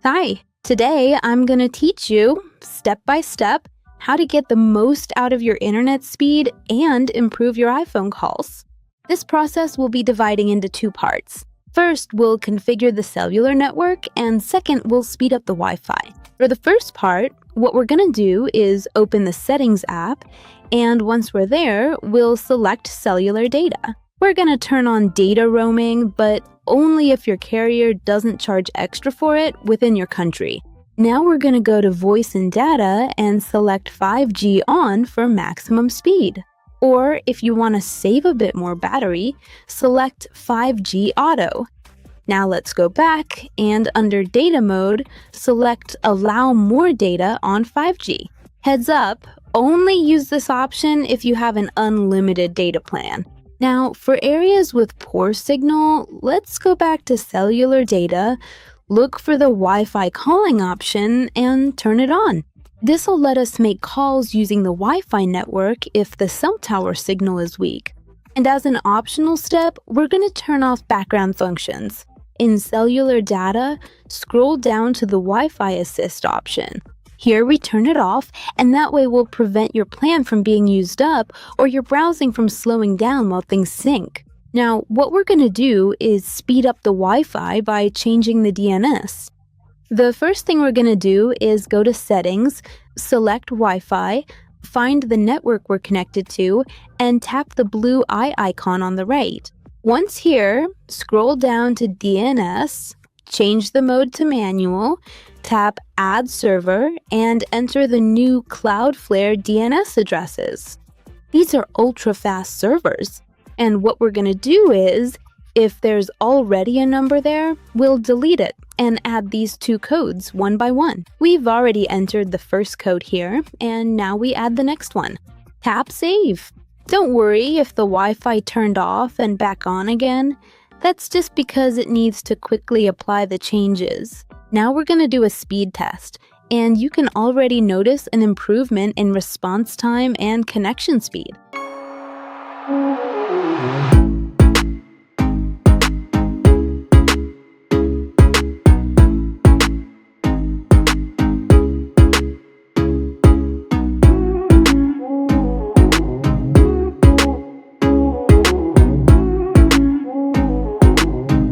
Hi, today I'm going to teach you, step by step, how to get the most out of your internet speed and improve your iPhone calls. This process will be dividing into two parts. First, we'll configure the cellular network, and second, we'll speed up the Wi-Fi. For the first part, what we're going to do is open the Settings app, and once we're there, we'll select cellular data. We're going to turn on data roaming, but only if your carrier doesn't charge extra for it within your country. Now we're going to go to Voice and Data and select 5G on for maximum speed. Or if you want to save a bit more battery, select 5G Auto. Now let's go back and under Data Mode, select Allow More Data on 5G. Heads up, only use this option if you have an unlimited data plan. Now, for areas with poor signal, let's go back to cellular data, look for the Wi-Fi calling option, and turn it on. This will let us make calls using the Wi-Fi network if the cell tower signal is weak. And as an optional step, we're going to turn off background functions. In cellular data, scroll down to the Wi-Fi assist option. Here we turn it off, and that way we'll prevent your plan from being used up or your browsing from slowing down while things sync. Now, what we're going to do is speed up the Wi-Fi by changing the DNS. The first thing we're going to do is go to Settings, select Wi-Fi, find the network we're connected to, and tap the blue eye icon on the right. Once here, scroll down to DNS, change the mode to manual, tap Add Server, and enter the new Cloudflare DNS addresses. These are ultra-fast servers, and what we're going to do is, if there's already a number there, we'll delete it and add these two codes one by one. We've already entered the first code here, and now we add the next one. Tap Save. Don't worry if the Wi-Fi turned off and back on again. That's just because it needs to quickly apply the changes. Now we're going to do a speed test, and you can already notice an improvement in response time and connection speed.